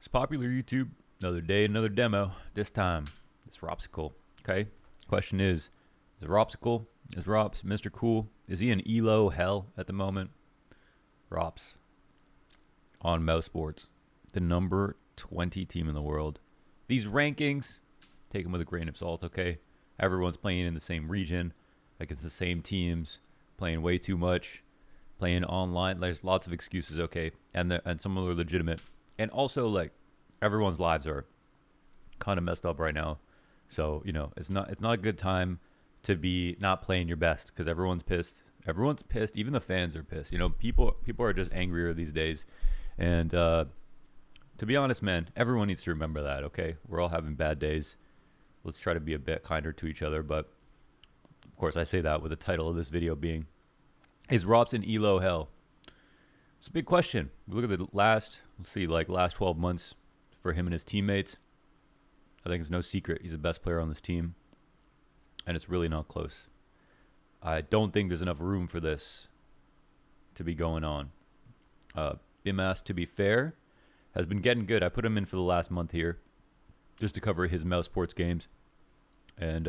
It's popular YouTube. Another day, another demo. This time, it's ropsical. Okay. Question is ropsical? Is ropz Mr. Cool? Is he in ELO hell at the moment? Ropz on Mousesports, the number 20 team in the world. These rankings, take them with a grain of salt. Okay. Everyone's playing in the same region. Like it's the same teams playing way too much, playing online. There's lots of excuses. Okay. And some of them are legitimate. And also, like, everyone's lives are kind of messed up right now. So, you know, it's not a good time to be not playing your best because everyone's pissed. Everyone's pissed. Even the fans are pissed. You know, people are just angrier these days. And to be honest, man, everyone needs to remember that, okay? We're all having bad days. Let's try to be a bit kinder to each other. But, of course, I say that with the title of this video being, is ropz in ELO hell? It's a big question. We look at the last 12 months for him and his teammates. I think it's no secret he's the best player on this team. And it's really not close. I don't think there's enough room for this to be going on. Bymas, to be fair, has been getting good. I put him in for the last month here just to cover his Mousesports games. And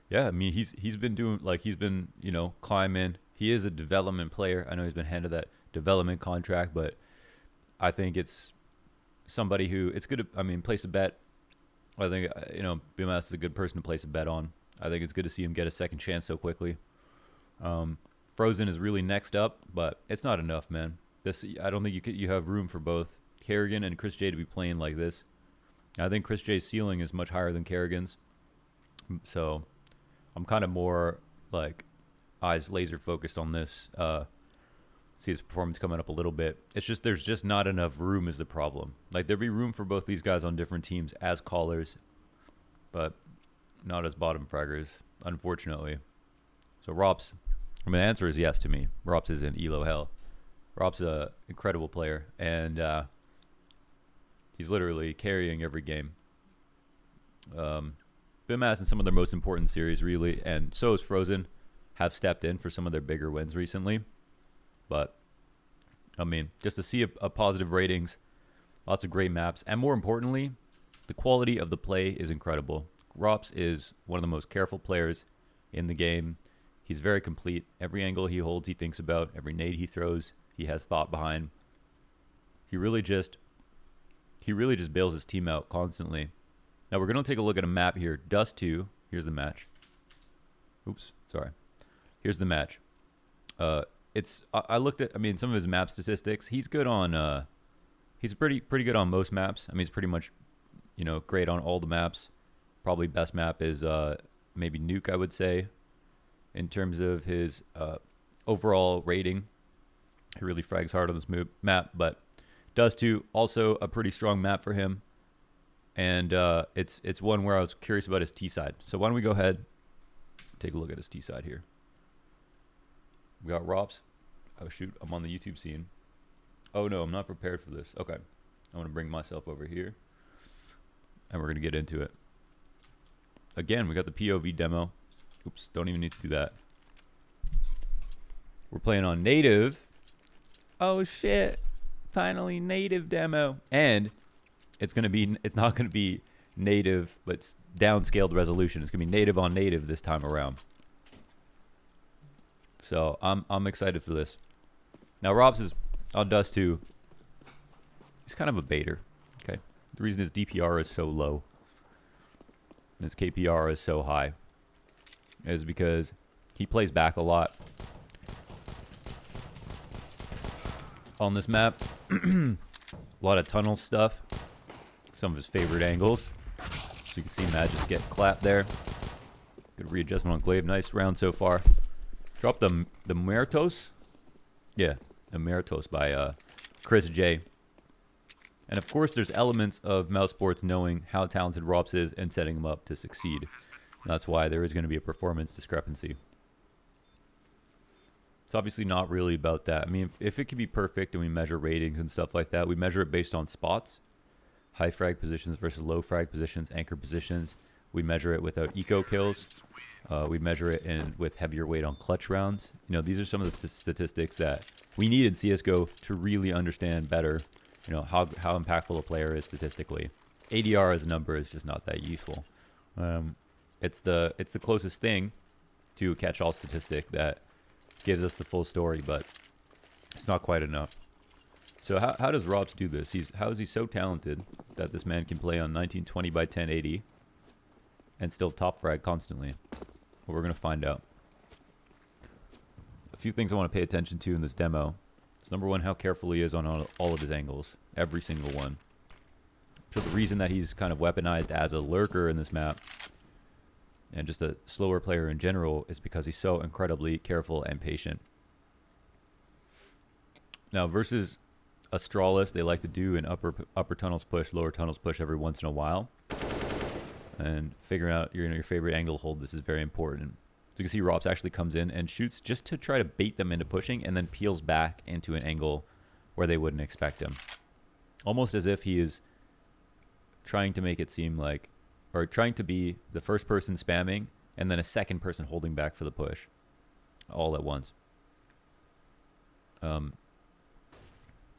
yeah, I mean, he's been doing, like, he's been, you know, climbing. He is a development player. I know he's been handed that development contract, but I think it's somebody who it's good to, I mean, place a bet. I think, you know, bymas is a good person to place a bet on. I think it's good to see him get a second chance so quickly. Frozen is really next up, but it's not enough, man. I don't think you have room for both Karrigan and chrisj to be playing like this. I think chrisj's ceiling is much higher than Karrigan's, so I'm kind of more like eyes laser focused on this. See his performance coming up a little bit. It's just there's just not enough room is the problem. Like there'd be room for both these guys on different teams as callers, but not as bottom fraggers, unfortunately. So ropz, I mean, the answer is yes to me. Ropz is in ELO hell. Ropz is an incredible player, and he's literally carrying every game. Bymas in some of their most important series, really, and so is Frozen, have stepped in for some of their bigger wins recently. But, I mean, just to see a positive ratings, lots of great maps, and more importantly, the quality of the play is incredible. ropz is one of the most careful players in the game. He's very complete. Every angle he holds, he thinks about. Every nade he throws, he has thought behind. He really just bails his team out constantly. Now we're going to take a look at a map here. Dust 2. Here's the match. Oops, sorry. Here's the match. I looked at, I mean, some of his map statistics. He's good on, he's pretty good on most maps. I mean, he's pretty much, you know, great on all the maps. Probably best map is maybe Nuke, I would say, in terms of his overall rating. He really frags hard on this map, but Dust 2, also a pretty strong map for him. And it's one where I was curious about his T side. So why don't we go ahead, take a look at his T side here. We got ropz. Oh shoot, I'm on the YouTube scene. Oh no, I'm not prepared for this. Okay, I want to bring myself over here, and we're gonna get into it. Again, we got the POV demo. Oops, don't even need to do that. We're playing on native. Oh shit, finally native demo. And it's not gonna be native, but it's downscaled resolution. It's gonna be native on native this time around. So I'm excited for this. Now ropz is on Dust 2. He's kind of a baiter. Okay. The reason his DPR is so low and his KPR is so high is because he plays back a lot on this map. A lot of tunnel stuff. Some of his favorite angles. So you can see Matt just get clapped there. Good readjustment on Glaive. Nice round so far. Drop the Meritos. Yeah, the Meritos by chrisj. And of course, there's elements of Mousesports knowing how talented ropz is and setting him up to succeed. And that's why there is going to be a performance discrepancy. It's obviously not really about that. I mean, if it could be perfect and we measure ratings and stuff like that, we measure it based on spots. High frag positions versus low frag positions, anchor positions. We measure it without eco kills. We measure it with heavier weight on clutch rounds. You know, these are some of the statistics that we need in CSGO to really understand better you know, how impactful a player is statistically. ADR as a number is just not that useful. It's the closest thing to a catch-all statistic that gives us the full story, but it's not quite enough. So how does ropz do this? How is he so talented that this man can play on 1920 by 1080 and still top frag constantly? Well, we're going to find out. A few things I want to pay attention to in this demo. So number one, how careful he is on all of his angles. Every single one. So the reason that he's kind of weaponized as a lurker in this map and just a slower player in general is because he's so incredibly careful and patient. Now versus Astralis, they like to do an upper tunnels push, lower tunnels push every once in a while. And figuring out your favorite angle hold, this is very important. So you can see ropz actually comes in and shoots just to try to bait them into pushing and then peels back into an angle where they wouldn't expect him. Almost as if he is trying to make it seem like, or trying to be the first person spamming and then a second person holding back for the push all at once.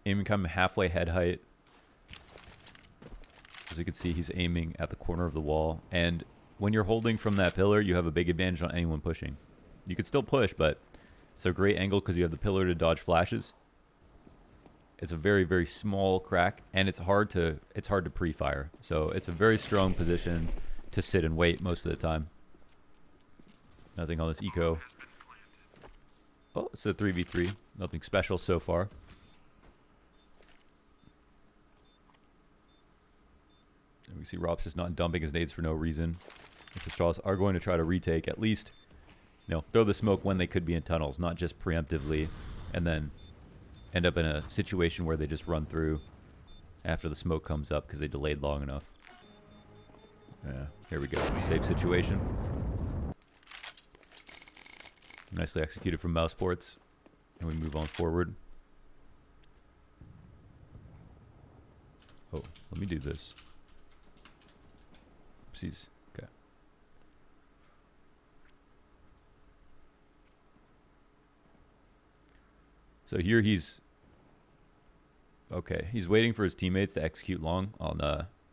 Aiming kind of halfway head height. As you can see, he's aiming at the corner of the wall. And when you're holding from that pillar, you have a big advantage on anyone pushing. You could still push, but it's a great angle because you have the pillar to dodge flashes. It's a very, very small crack, and it's hard to pre-fire. So it's a very strong position to sit and wait most of the time. Nothing on this eco. Oh, it's a 3v3. Nothing special so far. And we see ropz just not dumping his nades for no reason. If the Astralis are going to try to retake, at least, you know, throw the smoke when they could be in tunnels, not just preemptively, and then end up in a situation where they just run through after the smoke comes up because they delayed long enough. Yeah, here we go. Safe situation. Nicely executed from Mousesports. And we move on forward. Oh, let me do this. Oopsies. Okay. So here he's... Okay, he's waiting for his teammates to execute long on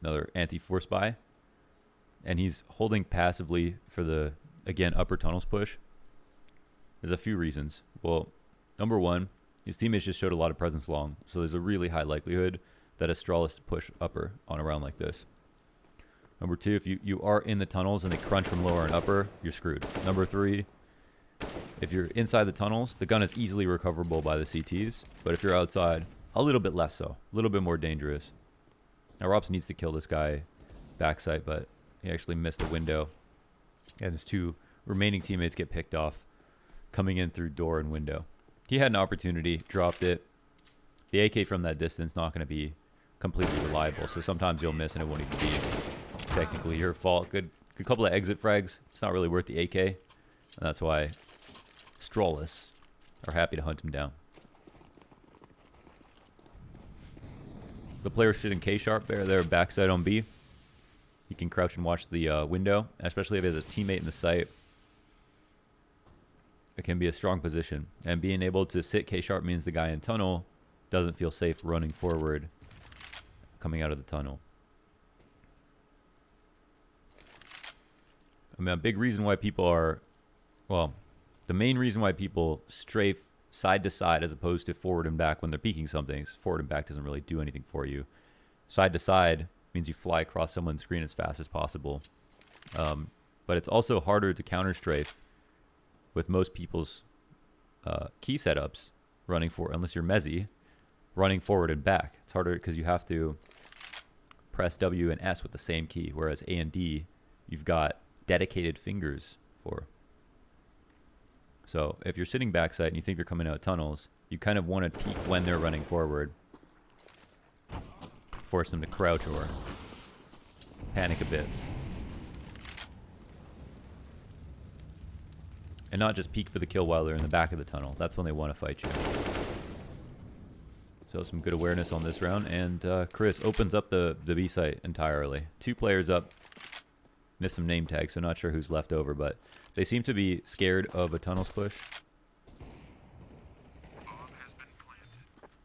another anti-force buy. And he's holding passively for the, again, upper tunnels push. There's a few reasons. Well, number one, his teammates just showed a lot of presence long. So there's a really high likelihood that Astralis push upper on a round like this. Number two, if you are in the tunnels and they crunch from lower and upper, you're screwed. Number three, if you're inside the tunnels, the gun is easily recoverable by the CTs. But if you're outside, a little bit less so. A little bit more dangerous. Now, ropz needs to kill this guy backside, but he actually missed the window. And his two remaining teammates get picked off coming in through door and window. He had an opportunity, dropped it. The AK from that distance not going to be completely reliable, so sometimes you'll miss and it won't even be technically your fault. Good couple of exit frags. It's not really worth the AK, and that's why Astralis are happy to hunt him down. The player shooting K-sharp there backside on B. He can crouch and watch the window, especially if he has a teammate in the site. It can be a strong position, and being able to sit K-sharp means the guy in tunnel doesn't feel safe running forward coming out of the tunnel. I mean, a big reason why people are, well, the main reason why people strafe side to side as opposed to forward and back when they're peeking something is forward and back doesn't really do anything for you. Side to side means you fly across someone's screen as fast as possible. But it's also harder to counter strafe with most people's key setups running forward, unless you're Mezzy, running forward and back. It's harder because you have to press W and S with the same key, whereas A and D, you've got dedicated fingers for. So if you're sitting backside and you think they're coming out of tunnels, you kind of want to peek when they're running forward. Force them to crouch or panic a bit. And not just peek for the kill while they're in the back of the tunnel. That's when they want to fight you. So some good awareness on this round. And chrisj opens up the B site entirely. 2 players up. Missed some name tags, so not sure who's left over. But they seem to be scared of a tunnels push.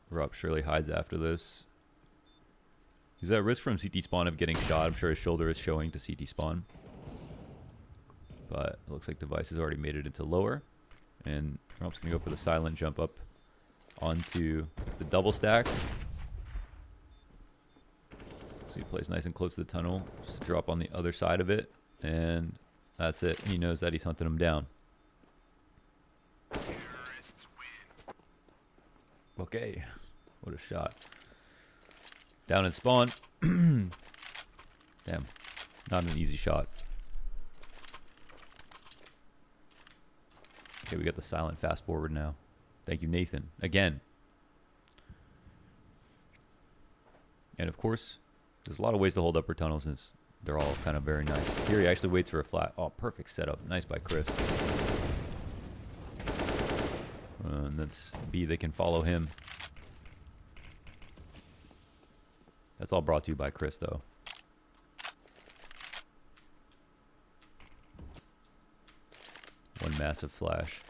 Rob surely hides after this. He's at risk from CT spawn of getting shot. I'm sure his shoulder is showing to CT spawn. But it looks like device has already made it into lower. And ropz going to go for the silent jump up onto the double stack. So he plays nice and close to the tunnel. Just drop on the other side of it. And that's it. He knows that he's hunting him down. Okay. What a shot. Down in spawn. Damn. Not an easy shot. Okay, we got the silent fast forward now. Thank you, Nathan. Again. And of course, there's a lot of ways to hold upper tunnel since they're all kind of very nice. Here he actually waits for a flat. Oh, perfect setup. Nice by Chris. And that's B. They can follow him. That's all brought to you by Chris, though. One massive flash.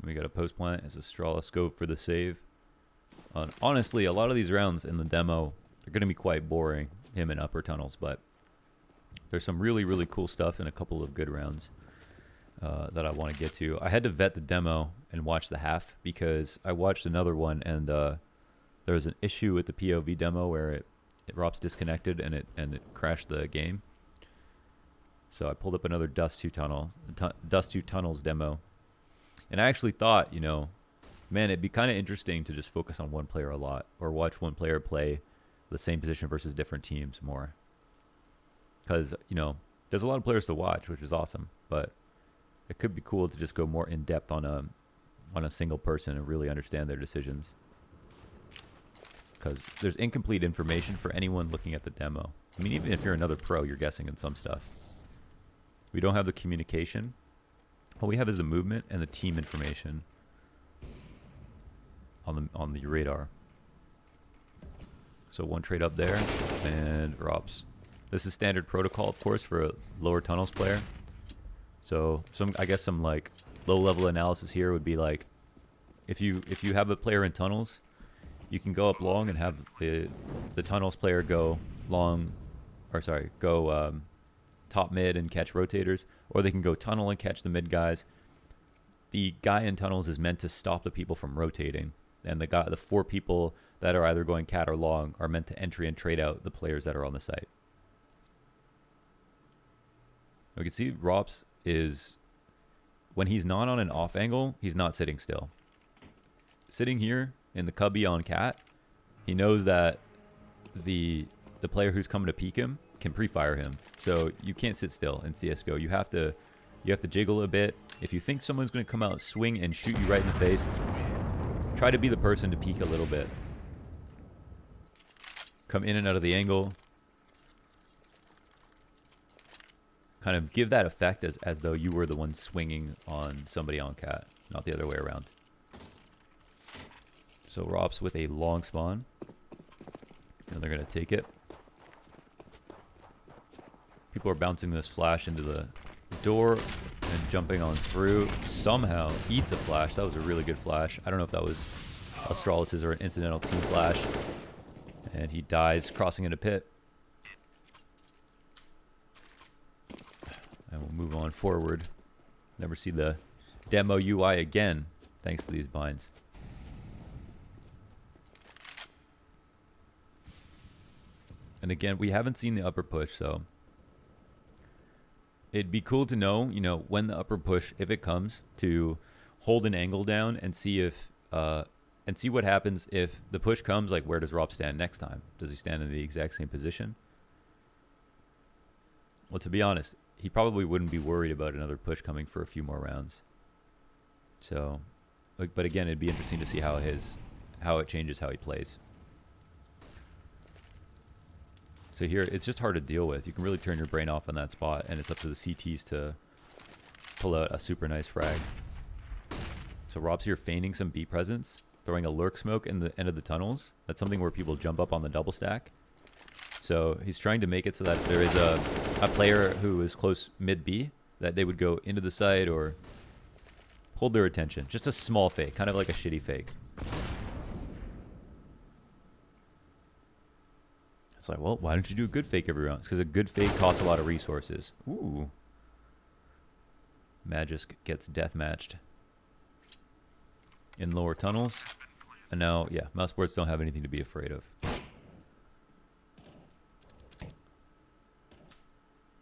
We got a post plant as a Astralis scope for the save. Honestly, a lot of these rounds in the demo are going to be quite boring, him in upper tunnels, but there's some really, really cool stuff in a couple of good rounds that I want to get to. I had to vet the demo and watch the half because I watched another one and there was an issue with the POV demo where it ropz disconnected and it crashed the game. So I pulled up another Dust 2 Tunnels demo. And I actually thought, you know, man, it'd be kind of interesting to just focus on one player a lot or watch one player play the same position versus different teams more. Because, you know, there's a lot of players to watch, which is awesome. But it could be cool to just go more in depth on a single person and really understand their decisions. Because there's incomplete information for anyone looking at the demo. I mean, even if you're another pro, you're guessing in some stuff. We don't have the communication. All we have is the movement and the team information on the radar. So one trade up there, and ropz. This is standard protocol, of course, for a lower tunnels player. So I guess some like low-level analysis here would be like, if you have a player in tunnels, you can go up long and have the tunnels player go long, or sorry, go top mid and catch rotators, or they can go tunnel and catch the mid guys. The guy in tunnels is meant to stop the people from rotating, and the 4 people that are either going cat or long are meant to entry and trade out the players that are on the site. We can see ropz is, when he's not on an off angle, he's not sitting still. Sitting here in the cubby on cat, he knows that the player who's coming to peek him can pre-fire him. So you can't sit still in CSGO. You have to jiggle a bit. If you think someone's going to come out, swing, and shoot you right in the face, try to be the person to peek a little bit. Come in and out of the angle. Kind of give that effect as though you were the one swinging on somebody on cat, not the other way around. So ropz with a long spawn. And they're going to take it. People are bouncing this flash into the door and jumping on through. Somehow eats a flash. That was a really good flash. I don't know if that was Astralis's or an incidental team flash. And he dies crossing into pit. And we'll move on forward. Never see the demo UI again, thanks to these binds. And again, we haven't seen the upper push, so it'd be cool to know, you know, when the upper push, if it comes, to hold an angle down and see if and see what happens if the push comes. Like, where does ropz stand next time? Does he stand in the exact same position? Well, to be honest, he probably wouldn't be worried about another push coming for a few more rounds. So, but again, it'd be interesting to see how it changes how he plays. So here, it's just hard to deal with. You can really turn your brain off on that spot, and it's up to the CTs to pull out a super nice frag. So ropz here feigning some B presence, throwing a lurk smoke in the end of the tunnels. That's something where people jump up on the double stack. So he's trying to make it so that there is a player who is close mid B, that they would go into the site or hold their attention. Just a small fake, kind of like a shitty fake. It's like, well, why don't you do a good fake every round? It's because a good fake costs a lot of resources. Ooh. Magisk gets death matched in lower tunnels. And now, yeah, Mousesports don't have anything to be afraid of.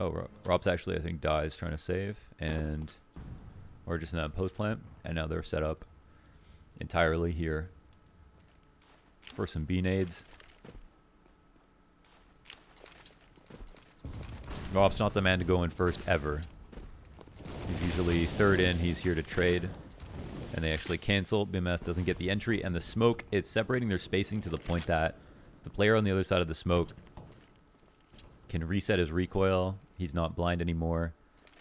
Oh, ropz actually, I think, dies trying to save. And, or just in that post plant. And now they're set up entirely here for some B-nades. ropz not the man to go in first ever. He's usually third in. He's here to trade. And they actually cancel. bymas doesn't get the entry. And the smoke, it's separating their spacing to the point that the player on the other side of the smoke can reset his recoil. He's not blind anymore.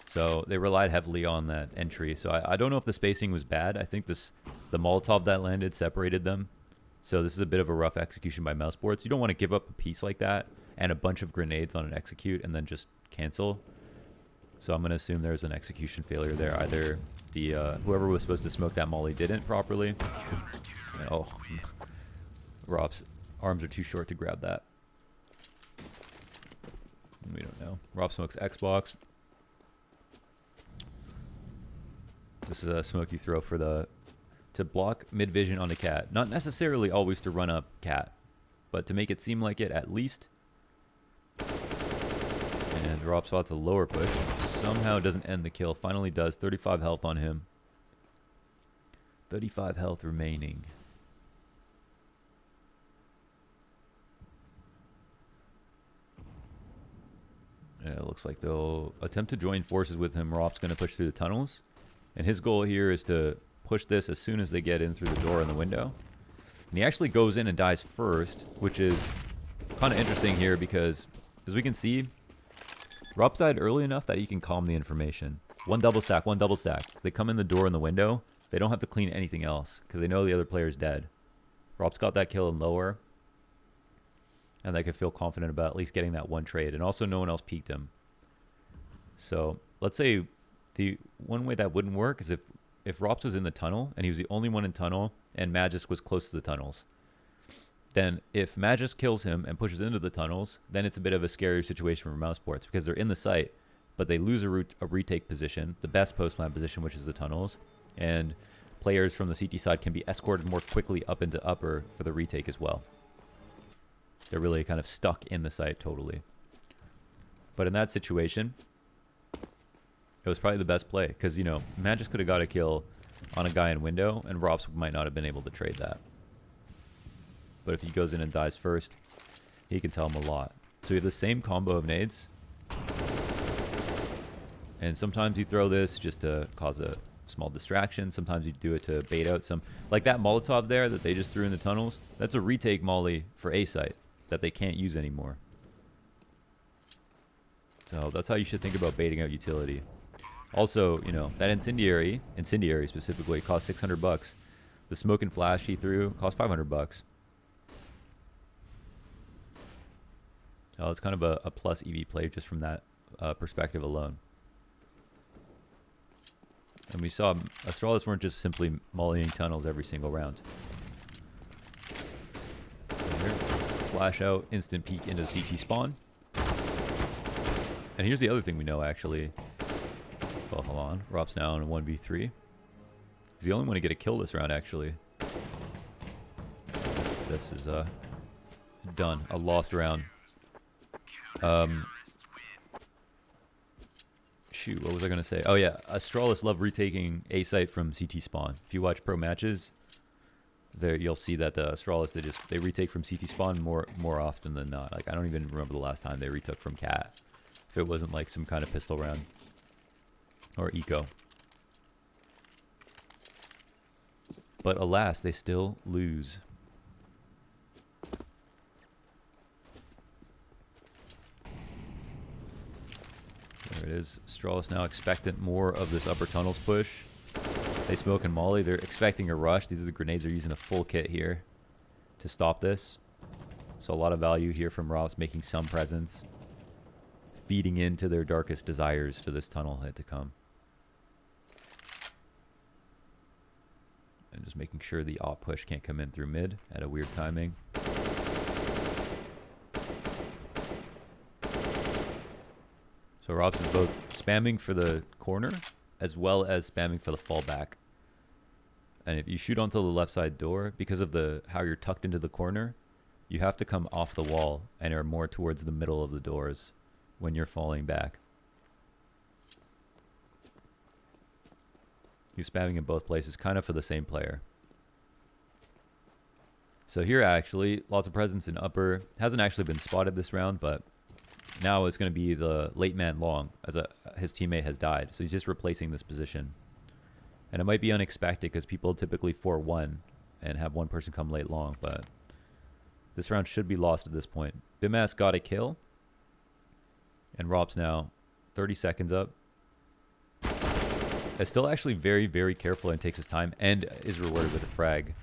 So they relied heavily on that entry. So I don't know if the spacing was bad. I think the Molotov that landed separated them. So this is a bit of a rough execution by Mousesports. You don't want to give up a piece like that and a bunch of grenades on an execute and then just cancel. So I'm going to assume there's an execution failure there. Either the whoever was supposed to smoke that molly didn't properly. And, oh, ropz arms are too short to grab that. We don't know. ropz smokes Xbox. This is a smoke you throw for to block mid vision on the cat. Not necessarily always to run up cat, but to make it seem like it at least. And ropz spots a lower push. Somehow doesn't end the kill. Finally does. 35 health on him. 35 health remaining. And it looks like they'll attempt to join forces with him. ropz going to push through the tunnels. And his goal here is to push this as soon as they get in through the door and the window. And he actually goes in and dies first, which is kind of interesting here because, as we can see, ropz died early enough that he can calm the information. One double stack, one double stack. So they come in the door and the window. They don't have to clean anything else because they know the other player's dead. ropz got that kill in lower. And they could feel confident about at least getting that one trade. And also no one else peeked him. So let's say the one way that wouldn't work is if ropz was in the tunnel and he was the only one in tunnel and Magisk was close to the tunnels. Then if Magisk kills him and pushes into the tunnels, then it's a bit of a scary situation for Mousesports because they're in the site, but they lose a retake position, the best post-plant position, which is the tunnels, and players from the CT side can be escorted more quickly up into upper for the retake as well. They're really kind of stuck in the site totally. But in that situation, it was probably the best play because, you know, Magisk could have got a kill on a guy in window and ropz might not have been able to trade that. But if he goes in and dies first, he can tell him a lot. So you have the same combo of nades. And sometimes you throw this just to cause a small distraction. Sometimes you do it to bait out some... Like that Molotov there that they just threw in the tunnels. That's a retake molly for A site that they can't use anymore. So that's how you should think about baiting out utility. Also, you know, that incendiary specifically, cost 600 bucks. The smoke and flash he threw cost 500 bucks. So it's kind of a plus EV play just from that perspective alone. And we saw Astralis weren't just simply mollying tunnels every single round. Flash out, instant peek into the CT spawn. And here's the other thing we know actually. Well, hold on. ropz now in a 1v3. He's the only one to get a kill this round, actually. This is done. A lost round. Shoot, what was I going to say? Oh, yeah. Astralis love retaking A site from CT spawn. If you watch pro matches, there you'll see that the Astralis, they retake from CT spawn more often than not. Like, I don't even remember the last time they retook from cat. If it wasn't like some kind of pistol round. Or eco. But alas, they still lose. There it is. Astralis now expectant more of this upper tunnels push. They smoke and molly. They're expecting a rush. These are the grenades. They're using a full kit here to stop this. So a lot of value here from ropz, making some presence. Feeding into their darkest desires for this tunnel hit to come. And just making sure the op push can't come in through mid at a weird timing. So ropz is both spamming for the corner as well as spamming for the fallback. And if you shoot onto the left side door, because of how you're tucked into the corner, you have to come off the wall and are more towards the middle of the doors when you're falling back. You're spamming in both places, kind of for the same player. So here actually, lots of presence in upper. Hasn't actually been spotted this round, but now it's going to be the late man long as his teammate has died. So he's just replacing this position. And it might be unexpected because people typically 4-1 and have one person come late long, but this round should be lost at this point. bymas got a kill. And ropz now 30 seconds up. Is still actually very, very careful and takes his time and is rewarded with a frag.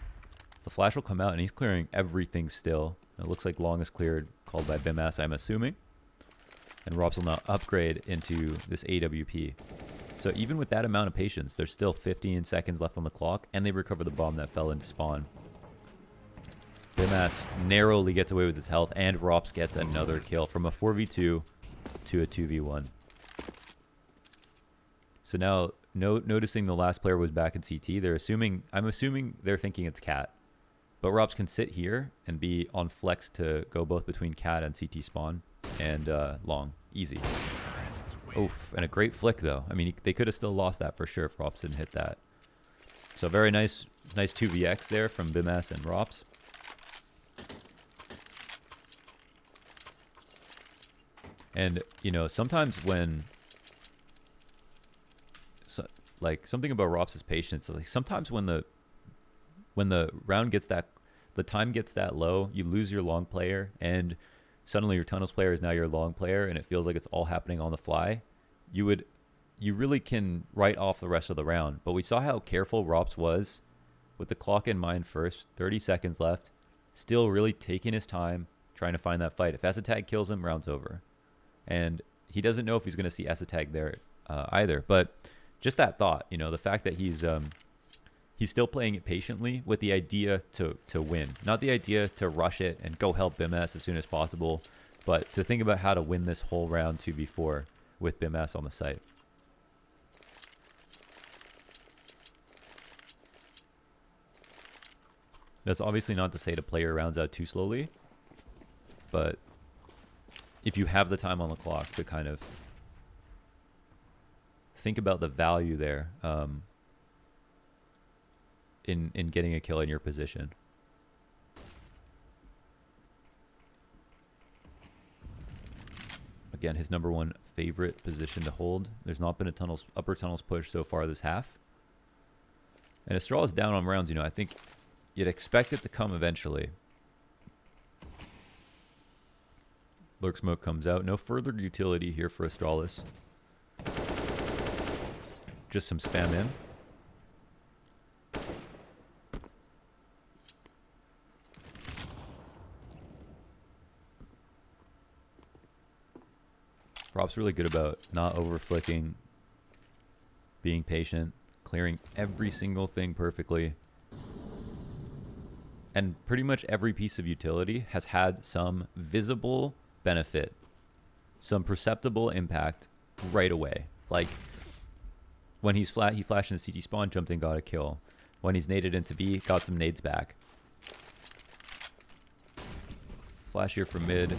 The flash will come out and he's clearing everything still. It looks like long is cleared, called by bymas, I'm assuming. And ropz will now upgrade into this AWP. So even with that amount of patience, there's still 15 seconds left on the clock, and they recover the bomb that fell into spawn. bymas narrowly gets away with his health, and ropz gets another kill from a 4v2 to a 2v1. So now, noticing the last player was back in CT, I'm assuming they're thinking it's cat. But ropz can sit here and be on flex to go both between cat and CT spawn and long. Easy. Oof, and a great flick though. I mean, they could have still lost that for sure if ropz didn't hit that. So very nice 2vx there from bymas and ropz. And, you know, sometimes when... like, something about ropz's patience, like sometimes when the round gets that... the time gets that low, you lose your long player, and suddenly your tunnels player is now your long player, and it feels like it's all happening on the fly. You really can write off the rest of the round. But we saw how careful ropz was with the clock in mind first, 30 seconds left, still really taking his time, trying to find that fight. If Esatag kills him, round's over. And he doesn't know if he's going to see Esatag there either. But just that thought, you know, the fact that he's still playing it patiently with the idea to win. Not the idea to rush it and go help bymas as soon as possible, but to think about how to win this whole round 2v4 with bymas on the site. That's obviously not to say to play your rounds out too slowly, but if you have the time on the clock to kind of think about the value there in getting a kill in your position. Again, his #1 favorite position to hold. There's not been a upper tunnels push so far this half. And Astralis down on rounds, you know, I think you'd expect it to come eventually. Lurk smoke comes out. No further utility here for Astralis. Just some spam in. ropz really good about not over flicking, being patient, clearing every single thing perfectly. And pretty much every piece of utility has had some visible benefit, some perceptible impact right away. Like when he's flat, he flashed into CT spawn, jumped in, got a kill. When he's naded into B, got some nades back. Flash here from mid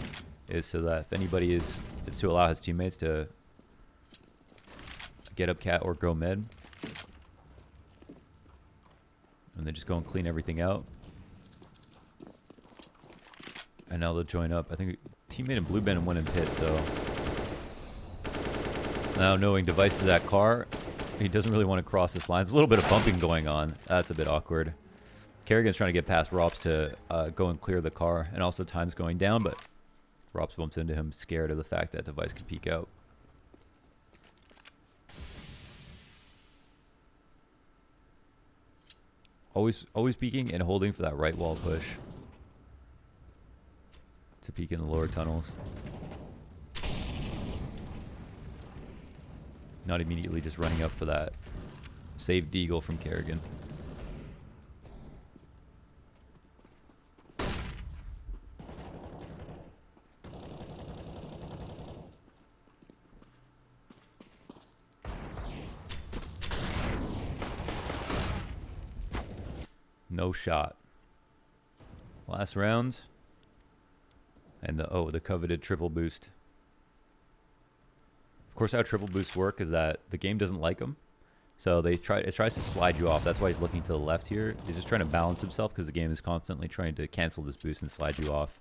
is so that if anybody is, it's to allow his teammates to get up cat or go mid. And then just go and clean everything out. And now they'll join up. I think teammate in blue band and one in pit, so. Now knowing Device is at car, he doesn't really want to cross this line. There's a little bit of bumping going on. That's a bit awkward. Karrigan's trying to get past ropz to go and clear the car, and also time's going down, but ropz bumps into him, scared of the fact that Device can peek out. Always peeking and holding for that right wall push to peek in the lower tunnels. Not immediately just running up for that save deagle from Karrigan. No shot. Last round. And the coveted triple boost. Of course, how triple boosts work is that the game doesn't like them. So it tries to slide you off. That's why he's looking to the left here. He's just trying to balance himself because the game is constantly trying to cancel this boost and slide you off.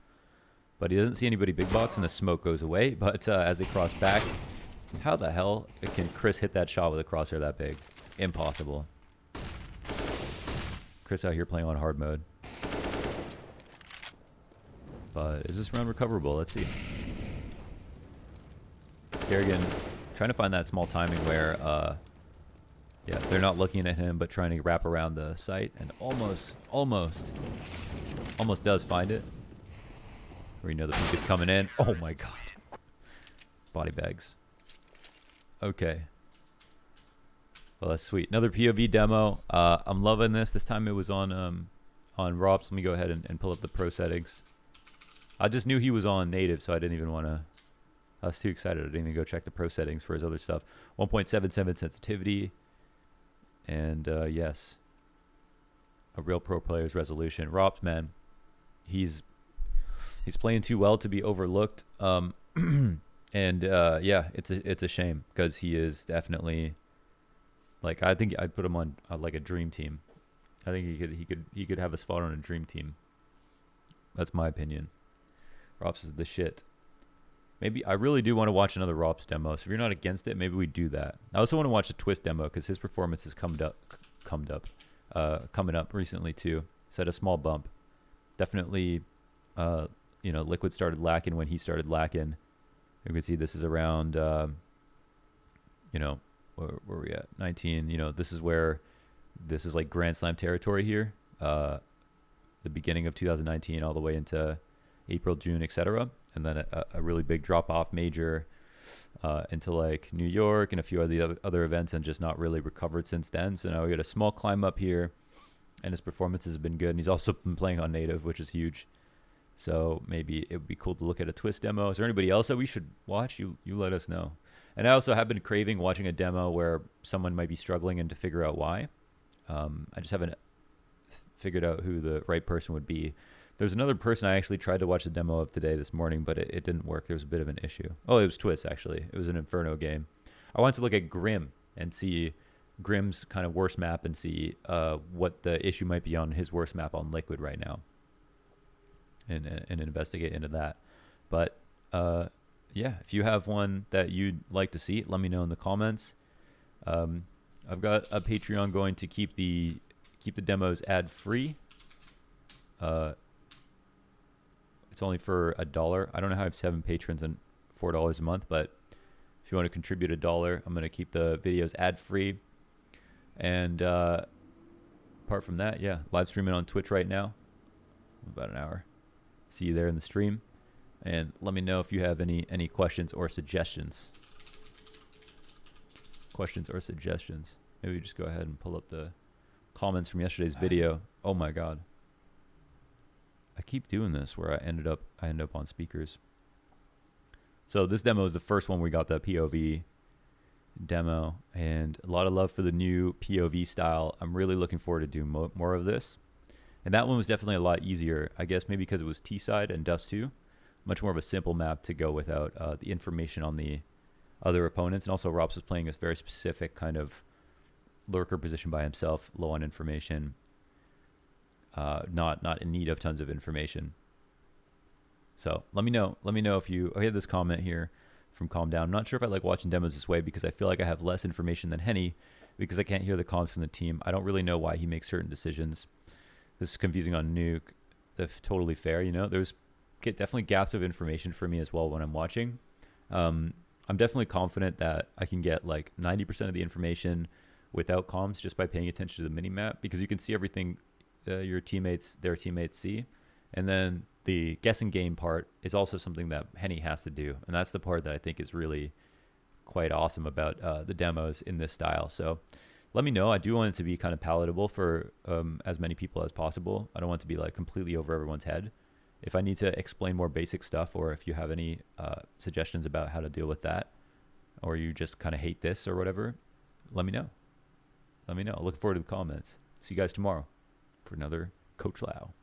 But he doesn't see anybody big box and the smoke goes away. But as they cross back, how the hell can Chris hit that shot with a crosshair that big? Impossible. Chris out here playing on hard mode. But is this round recoverable? Let's see. Karrigan trying to find that small timing where, yeah, they're not looking at him, but trying to wrap around the site, and almost does find it. Where you know the peak is coming in. Oh my god. Body bags. Okay. Well, that's sweet. Another POV demo. I'm loving this. This time it was on ropz. Let me go ahead and pull up the pro settings. I just knew he was on native, so I didn't even want to. I was too excited. I didn't even go check the pro settings for his other stuff. 1.77 sensitivity. And yes, a real pro player's resolution. ropz, man, he's playing too well to be overlooked. And yeah, it's a shame because he is definitely, like, I think I'd put him on like a dream team. I think he could have a spot on a dream team. That's my opinion. ropz is the shit. Maybe I really do want to watch another ropz demo. So if you're not against it, maybe we do that. I also want to watch a twist demo because his performance has coming up recently too. Set a small bump. Definitely, you know, liquid started lacking when he started lacking. You can see this is around, you know, where are we at? 19. You know, this is like Grand Slam territory here. The beginning of 2019 all the way into April, June, etc. And then a really big drop-off major into like New York and a few of the other events, and just not really recovered since then. So now we got a small climb up here, and his performance has been good. And he's also been playing on native, which is huge. So maybe it would be cool to look at a twist demo. Is there anybody else that we should watch? You let us know. And I also have been craving watching a demo where someone might be struggling and to figure out why. I just haven't figured out who the right person would be. There's another person I actually tried to watch the demo of today this morning, but it didn't work. There was a bit of an issue. Oh, it was Twist, actually. It was an Inferno game. I wanted to look at Grim and see Grim's kind of worst map and see what the issue might be on his worst map on Liquid right now, and investigate into that. But yeah, if you have one that you'd like to see, let me know in the comments. I've got a Patreon going to keep the demos ad-free. It's only for $1. I don't know how I have 7 patrons and $4 a month, but if you want to contribute $1, I'm going to keep the videos ad-free. And apart from that, yeah, live streaming on Twitch right now, about an hour. See you there in the stream, and let me know if you have any questions or suggestions. Maybe we just go ahead and pull up the comments from yesterday's video. Oh my god. I keep doing this where I end up on speakers. So this demo is the first one we got, the POV demo, and a lot of love for the new POV style. I'm really looking forward to doing more of this. And that one was definitely a lot easier, I guess maybe because it was T-side and Dust 2. Much more of a simple map to go without the information on the other opponents. And also ropz was playing a very specific kind of lurker position by himself, low on information. Not in need of tons of information. So let me know if you. I had this comment here from Calm Down. I'm not sure if I like watching demos this way because I feel like I have less information than Henny because I can't hear the comms from the team. I don't really know why he makes certain decisions. This is confusing on Nuke. If totally fair, you know. There's definitely gaps of information for me as well when I'm watching. I'm definitely confident that I can get like 90% of the information without comms just by paying attention to the mini map, because you can see everything their teammates see, and then the guessing game part is also something that Henny has to do, and that's the part that I think is really quite awesome about the demos in this style. So let me know. I do want it to be kind of palatable for as many people as possible. I don't want it to be like completely over everyone's head. If I need to explain more basic stuff, or if you have any suggestions about how to deal with that, or you just kind of hate this or whatever, let me know. Looking forward to the comments. See you guys tomorrow. for another Coach Lau.